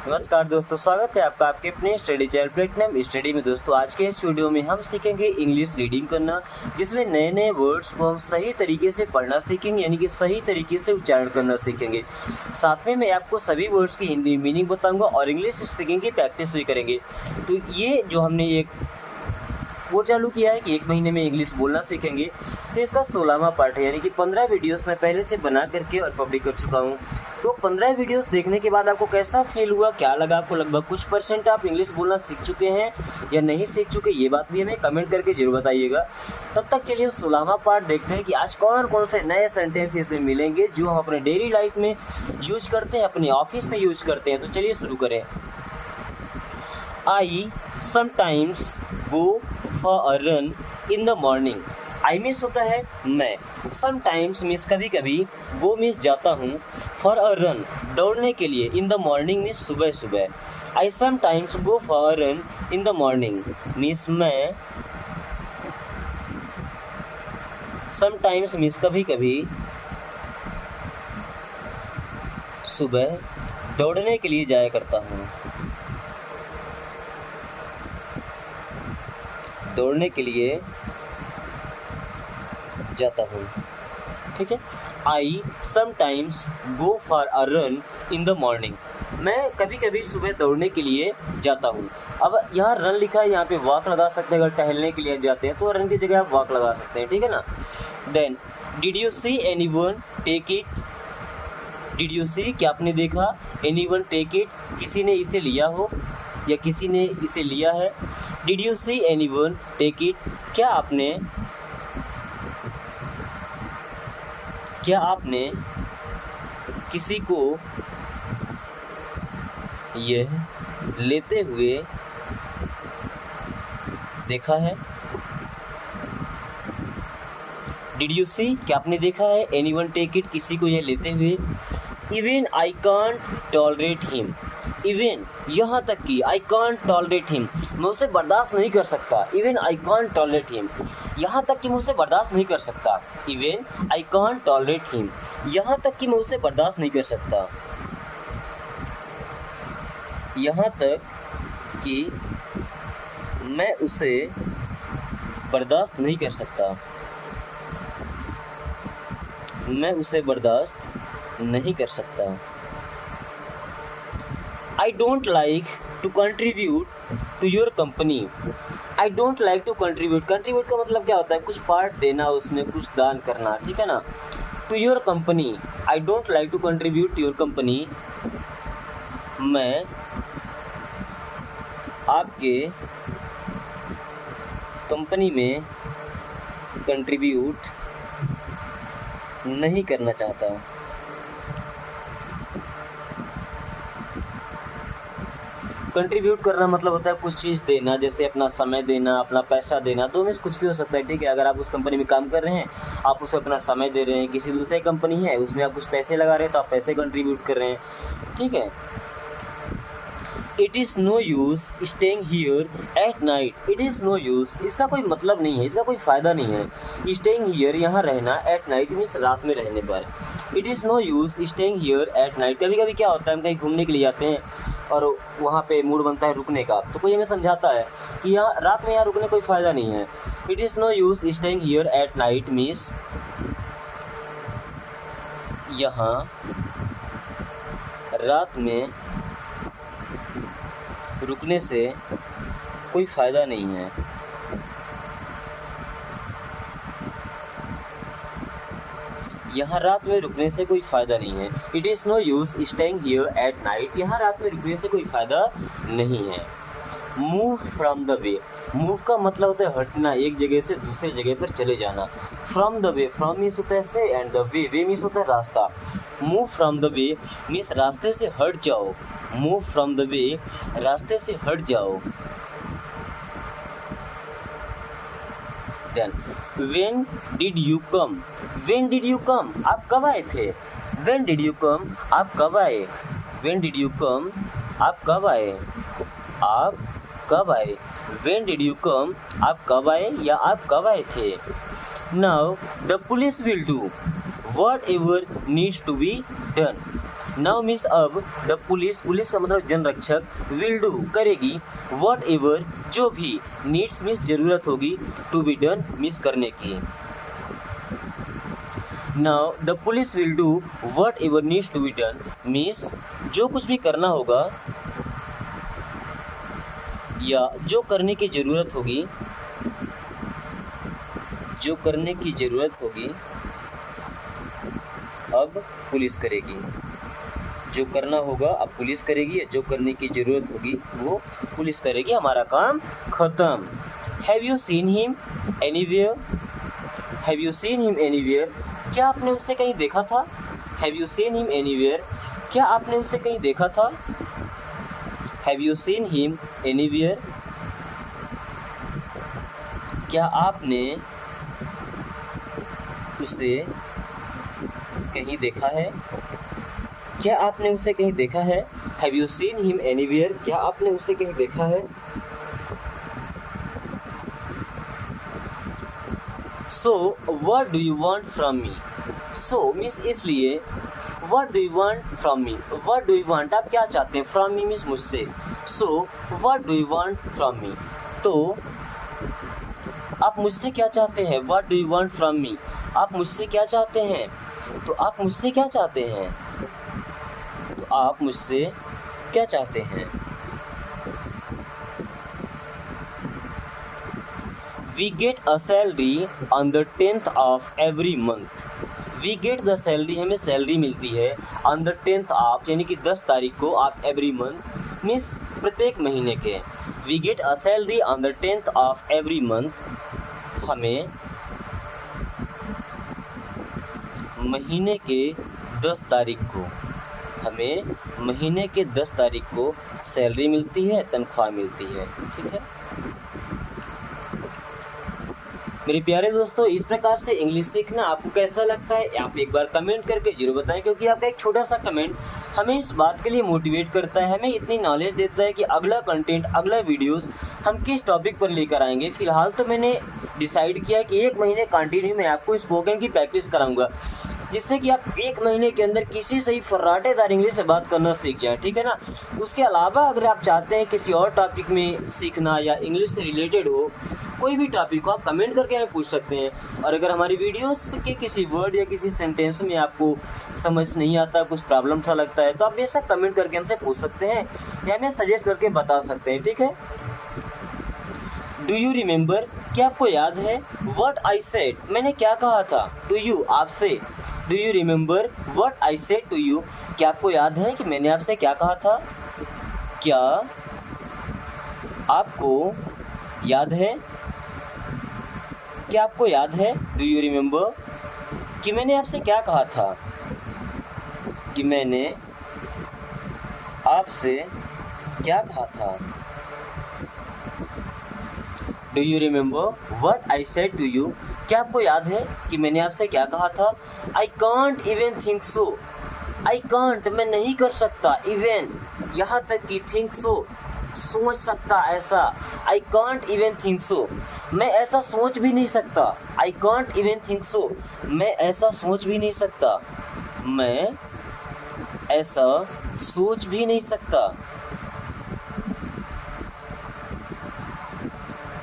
नमस्कार दोस्तों, स्वागत है आपका आपके अपने स्टडी चैनल प्लेटिनम स्टडी में। दोस्तों आज के इस वीडियो में हम सीखेंगे इंग्लिश रीडिंग करना, जिसमें नए नए वर्ड्स को हम सही तरीके से पढ़ना सीखेंगे, यानी कि सही तरीके से उच्चारण करना सीखेंगे। साथ में मैं आपको सभी वर्ड्स की हिंदी मीनिंग बताऊंगा और इंग्लिश स्पीकिंग की प्रैक्टिस भी करेंगे। तो ये जो हमने एक वो चालू किया है कि 1 महीने में इंग्लिश बोलना सीखेंगे, तो इसका 16वां पार्ट है, यानी कि 15 वीडियोस मैं पहले से बना करके और पब्लिक कर चुका हूँ। तो 15 वीडियोस देखने के बाद आपको कैसा फील हुआ, क्या लगा आपको? लगभग कुछ परसेंट आप इंग्लिश बोलना सीख चुके हैं या नहीं सीख चुके, ये बात भी हमें कमेंट करके जरूर बताइएगा। तब तक चलिए 16वां पार्ट देखते हैं कि आज कौन कौन से नए सेंटेंस इसमें मिलेंगे जो हम अपने डेली लाइफ में यूज करते हैं, अपने ऑफिस में यूज करते हैं। तो चलिए शुरू करें। I sometimes go for a run in the morning. I miss होता है मैं, समटाइम्स मिस कभी कभी, गो मिस जाता हूँ, फॉर अ रन दौड़ने के लिए, इन द मॉर्निंग मिस सुबह सुबह। I sometimes go for a run in the morning miss मैं समटाइम्स मिस कभी कभी सुबह दौड़ने के लिए जाया करता हूँ, दौड़ने के लिए जाता हूँ। ठीक है, I sometimes go for a run in the morning. मैं कभी कभी सुबह दौड़ने के लिए जाता हूँ। अब यहाँ रन लिखा है, यहाँ पे वॉक लगा सकते हैं। अगर टहलने के लिए जाते हैं तो रन की जगह आप वॉक लगा सकते हैं, ठीक है ना। Then did you see anyone take it. Did you see, क्या आपने देखा? एनीवन टेक इट, किसी ने इसे लिया हो या किसी ने इसे लिया है। Did you see anyone take it, क्या आपने किसी को यह लेते हुए देखा है। डिड यू सी, क्या आपने देखा है? एनीवन टेक इट, किसी को यह लेते हुए। Even I can't tolerate him. Even, यहाँ तक कि, आई कांट टॉलरेट हिम, मैं उसे बर्दाश्त नहीं कर सकता। Even I can't tolerate him, यहाँ तक कि मैं उसे बर्दाश्त नहीं कर सकता। Even I can't tolerate him, यहाँ तक कि मैं उसे बर्दाश्त नहीं कर सकता। यहाँ तक कि मैं उसे बर्दाश्त नहीं कर सकता। मैं उसे बर्दाश्त नहीं कर सकता। I don't like to contribute to your company. I don't like to contribute. Contribute का मतलब क्या होता है? कुछ पार्ट देना, उसमें कुछ दान करना, ठीक है ना। To your company. I don't like to contribute to your company. मैं आपके कंपनी में कंट्रीब्यूट नहीं करना चाहता। कंट्रीब्यूट करना मतलब होता है कुछ चीज़ देना, जैसे अपना समय देना, अपना पैसा देना। तो में कुछ भी हो सकता है, ठीक है। अगर आप उस कंपनी में काम कर रहे हैं, आप उसे अपना समय दे रहे हैं। किसी दूसरे कंपनी है, उसमें आप कुछ पैसे लगा रहे हैं, तो आप पैसे कंट्रीब्यूट कर रहे हैं, ठीक है। It is no use staying here at night. It is no use, इसका कोई मतलब नहीं है, इसका कोई फ़ायदा नहीं है। स्टेइंग हियर, यहाँ रहना, एट नाइट मीन्स रात में रहने पर। It is no use staying here at night. कभी कभी क्या होता है, हम कहीं घूमने के लिए जाते हैं और वहाँ पे मूड बनता है रुकने का, तो कोई हमें समझाता है कि यहाँ रात में यहाँ रुकने कोई फ़ायदा नहीं है। It is no use staying here at night means यहाँ रात में रुकने से कोई फ़ायदा नहीं है। यहाँ रात में रुकने से कोई फ़ायदा नहीं है। It is no use staying here at night, यहाँ रात में रुकने से कोई फ़ायदा नहीं है। Move from the way. Move का मतलब होता है हटना, एक जगह से दूसरे जगह पर चले जाना। From the way, from means होता है से, एंड द वे मीन्स होता है रास्ता। Move from the way means रास्ते से हट जाओ। मूव फ्रॉम द वे, रास्ते से हट जाओ। Then when did you come. When did you come, आप कब आए थे। व्हेन डिड यू कम, आप कब आए। व्हेन डिड यू कम, आप कब आए। आप कब आए। व्हेन डिड यू कम, आप कब आए या आप कब आए थे। Now the police will do whatever needs to be done. Now means अब द पुलिस, पुलिस का मतलब जनरक्षक, विल डू करेगी, वॉट एवर जो भी, नीड्स मीन्स जरूरत होगी, टू बी डन मीन्स करने की। Now the police will do whatever needs to be done means जो कुछ भी करना होगा या जो करने की जरूरत होगी, जो करने की जरूरत होगी अब पुलिस करेगी। जो करना होगा अब पुलिस करेगी, जो करने की जरूरत होगी वो पुलिस करेगी, हमारा काम खत्म। Have you seen him anywhere, have you seen him anywhere, क्या आपने उसे कहीं देखा था? Have you seen him anywhere, क्या आपने उसे कहीं देखा था? Have you seen him anywhere, क्या आपने उसे कहीं देखा है? क्या आपने उसे कहीं देखा है? Have you seen him anywhere, क्या आपने उसे कहीं देखा है? So what do you want from me, so means इसलिए, what do you want from me, what do you want आप क्या चाहते हैं, फ्रॉम मी मीन्स मुझसे, so what do you want from me, तो आप मुझसे क्या चाहते हैं, what do you want from me, आप मुझसे क्या चाहते हैं, तो आप मुझसे क्या चाहते हैं, तो आप मुझसे क्या चाहते हैं। We get a salary on the 10th of every month, we get the salary, हमें सैलरी मिलती है, ऑन द 10th ऑफ यानी कि 10 तारीख को, ऑफ एवरी मंथ मीन्स प्रत्येक महीने के, we get a salary on the 10th of every month, हमें महीने के 10 तारीख को, हमें महीने के 10 तारीख को सैलरी मिलती है, तनख्वाह मिलती है। ठीक है मेरे प्यारे दोस्तों, इस प्रकार से इंग्लिश सीखना आपको कैसा लगता है आप एक बार कमेंट करके जरूर बताएं, क्योंकि आपका एक छोटा सा कमेंट हमें इस बात के लिए मोटिवेट करता है, हमें इतनी नॉलेज देता है कि अगला कंटेंट, अगला वीडियोस हम किस टॉपिक पर लेकर आएंगे। फिलहाल तो मैंने डिसाइड किया कि 1 महीने कंटिन्यू मैं आपको स्पोकन की प्रैक्टिस कराऊंगा, जिससे कि आप 1 महीने के अंदर किसी से ही फर्राटेदार इंग्लिश से बात करना सीख जाएं। ठीक है ना। उसके अलावा अगर आप चाहते हैं किसी और टॉपिक में सीखना या इंग्लिश से रिलेटेड हो कोई भी टॉपिक को, आप कमेंट करके हमें पूछ सकते हैं। और अगर हमारी वीडियोस के किसी वर्ड या किसी सेंटेंस में आपको समझ नहीं आता, कुछ प्रॉब्लम सा लगता है, तो आप बेशक कमेंट करके हमसे पूछ सकते हैं या हमें सजेस्ट करके बता सकते हैं। ठीक है। डू यू रिमेंबर, क्या आपको याद है? व्हाट आई सेड, मैंने क्या कहा था? टू यू, आपसे। Do you remember what I said to you, क्या आपको याद है कि मैंने आपसे क्या कहा था? क्या आपको याद है? क्या आपको याद है? डू यू रिमेंबर कि मैंने आपसे क्या कहा था? कि मैंने आपसे क्या कहा था? Do you remember what I said to you, क्या आपको याद है कि मैंने आपसे क्या कहा था? I can't even think so, I can't मैं नहीं कर सकता, इवन यहाँ तक कि थिंक सो सोच सकता, ऐसा। I can't even think so, मैं ऐसा सोच भी नहीं सकता। I can't even think so, मैं ऐसा सोच भी नहीं सकता। मैं ऐसा सोच भी नहीं सकता।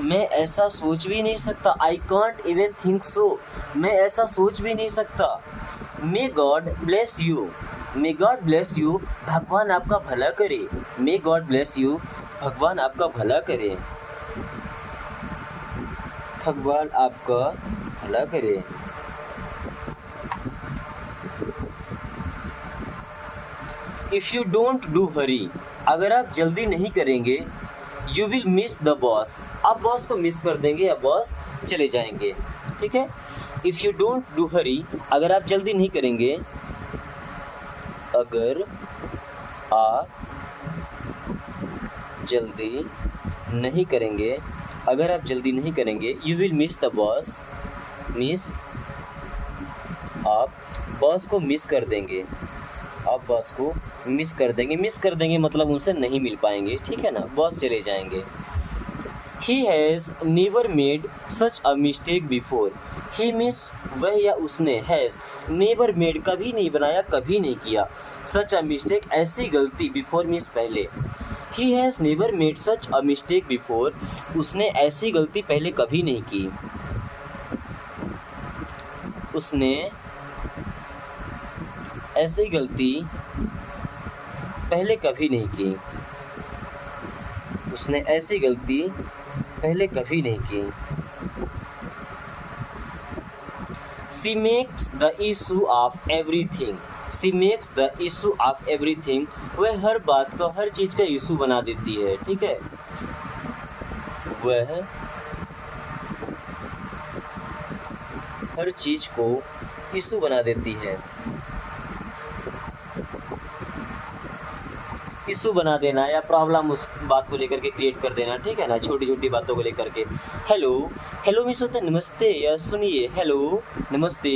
मैं ऐसा सोच भी नहीं सकता। I can't even think so, मैं ऐसा सोच भी नहीं सकता। May God bless you, may God bless you, भगवान आपका भला करे। मे गॉड ब्लेस यू, भगवान आपका भला करे। भगवान आपका भला करे। इफ़ यू डोंट डू हरी, अगर आप जल्दी नहीं करेंगे, you will miss the boss, आप बॉस को मिस कर देंगे या बॉस चले जाएंगे। ठीक है। इफ़ यू डोंट डू हरी, अगर आप जल्दी नहीं करेंगे, अगर आप जल्दी नहीं करेंगे, अगर आप जल्दी नहीं करेंगे, you will miss the boss, miss, आप बॉस को मिस कर देंगे, आप बॉस को मिस कर देंगे। मिस कर देंगे मतलब उनसे नहीं मिल पाएंगे। ठीक है ना, बॉस चले जाएंगे। He has never made such a mistake before. He means वह या उसने, has never made कभी नहीं बनाया, कभी नहीं किया, such a mistake ऐसी गलती, before means पहले. He has never made such a mistake before. उसने ऐसी गलती पहले कभी नहीं की. उसने ऐसी गलती पहले कभी नहीं की. उसने ऐसी गलती पहले कभी नहीं की. She makes the issue of everything. She makes the issue of everything. वह हर बात को, हर चीज़ का इशू बना देती है. ठीक है, वह हर चीज़ को इशू बना देती है. इशू बना देना या प्रॉब्लम उस बात को लेकर के क्रिएट कर देना. ठीक है ना, छोटी छोटी बातों को लेकर के. हेलो, हेलो मीन्स होता है नमस्ते या सुनिए. हेलो, नमस्ते.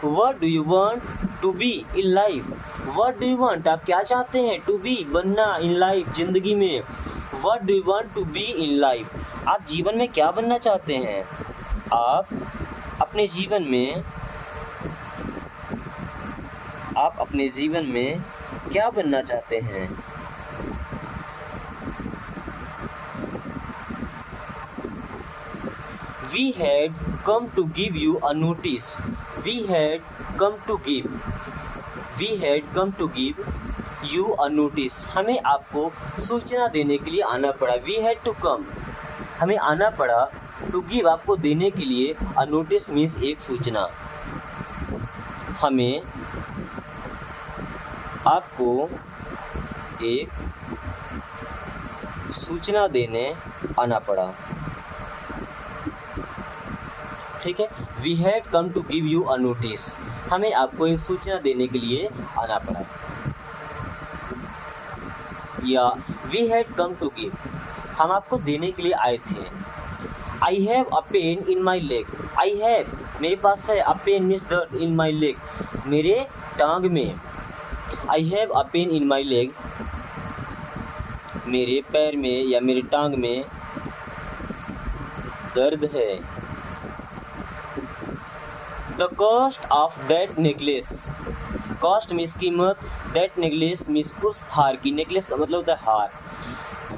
What do you want to be in life. What do you want, आप क्या चाहते हैं. टू बी, बनना, इन लाइफ, जिंदगी में. What do you want to be in life, आप जीवन में क्या बनना चाहते हैं. आप अपने जीवन में, आप अपने जीवन में क्या बनना चाहते हैं. We had come to give you a notice. We had come to give. We had come to give you a notice. हमें आपको सूचना देने के लिए आना पड़ा. We had to come. हमें आना पड़ा. To give आपको देने के लिए. A notice means एक सूचना. हमें आपको एक सूचना देने आना पड़ा. ठीक है, we had come to give you a notice. हमें आपको एक सूचना देने के लिए आना पड़ा. या we had come to give, हम आपको देने के लिए आए थे. I have a pain in my leg. I have, मेरे पास है. अ पेन मीन्स दर्द. इन माई लेग, मेरे टांग में. आई have a pain in my leg, मेरे पैर में या मेरे टांग में दर्द है. The cost of that necklace. Cost means कीमत. दैट नेकलेस मीन्स उस हार की. नेकलेस का मतलब होता है हार.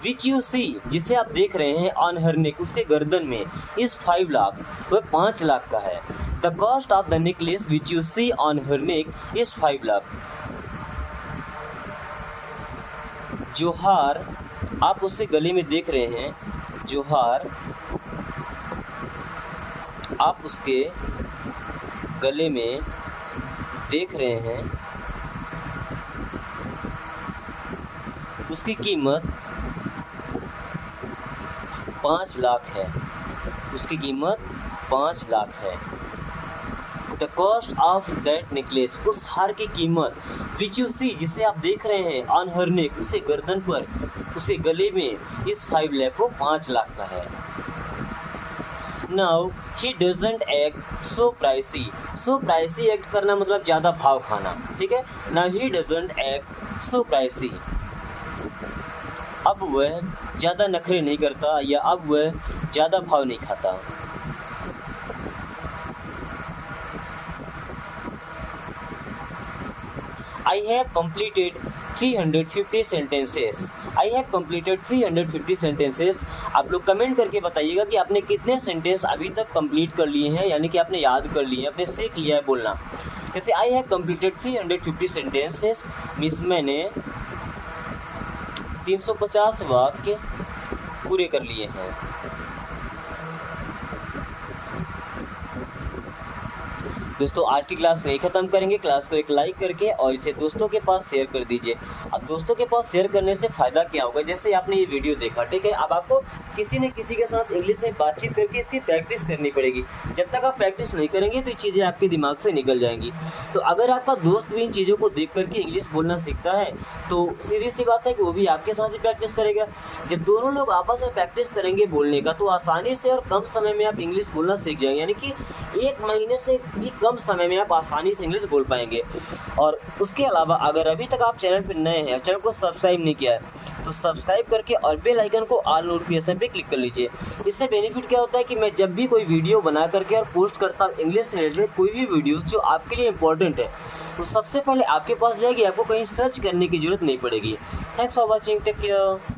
विच यू सी, जिसे आप देख रहे हैं. ऑन हर नेक, उसके गर्दन में. इस 5 लाख, वह 5 लाख का है. The cost of the necklace which you see on her neck is 5 lakh. जो हार आप उसके गले में देख रहे हैं, जो हार आप उसके गले में देख रहे हैं, उसकी कीमत 5 लाख है. उसकी कीमत 5 लाख है. The cost of that necklace, उस हार की कीमत. विच यू सी, जिसे आप देख रहे हैं. ऑन हर नेक, उसके गर्दन पर, उसके गले में. इस 5 लाख, वो 5 लाख का है. Now he doesn't act so pricey. So pricey act करना मतलब ज़्यादा भाव खाना. ठीक है, now he doesn't act so pricey. अब वह ज़्यादा नखरे नहीं करता या अब वह ज़्यादा भाव नहीं खाता. I have completed 350 sentences. I have completed 350 sentences. आप लोग कमेंट करके बताइएगा कि आपने कितने सेंटेंस अभी तक कंप्लीट कर लिए हैं, यानी कि आपने याद कर लिए हैं, आपने सीख लिया है बोलना. जैसे I have completed 350 sentences means मैंने 350 वाक्य पूरे कर लिए हैं. दोस्तों आज की क्लास में ख़त्म करेंगे. क्लास को एक लाइक करके और इसे दोस्तों के पास शेयर कर दीजिए. अब दोस्तों के पास शेयर करने से फ़ायदा क्या होगा, जैसे आपने ये वीडियो देखा. ठीक है, अब आपको किसी न किसी के साथ इंग्लिश में बातचीत करके इसकी प्रैक्टिस करनी पड़ेगी. जब तक आप प्रैक्टिस नहीं करेंगे तो ये चीज़ें आपके दिमाग से निकल जाएंगी. तो अगर आपका दोस्त भी इन चीज़ों को देख करके इंग्लिश बोलना सीखता है तो सीधी सी बात है कि वो भी आपके साथ ही प्रैक्टिस करेगा. जब दोनों लोग आपस में प्रैक्टिस करेंगे बोलने का तो आसानी से और कम समय में आप इंग्लिश बोलना सीख जाएंगे. यानी कि 1 महीने से भी कम समय में आप आसानी से इंग्लिश बोल पाएंगे. और उसके अलावा अगर अभी तक आप चैनल पर नए हैं, चैनल को सब्सक्राइब नहीं किया है तो सब्सक्राइब करके और बेल आइकन को ऑल नोटिफिकेशन पे क्लिक कर लीजिए। इससे बेनिफिट क्या होता है कि मैं जब भी कोई वीडियो बना करके और पोस्ट करता हूँ इंग्लिश से रिलेटेड कोई भी वीडियोस जो आपके लिए इंपॉर्टेंट है तो सबसे पहले आपके पास जाएगी, आपको कहीं सर्च करने की जरूरत नहीं पड़ेगी। Thanks for watching, take care.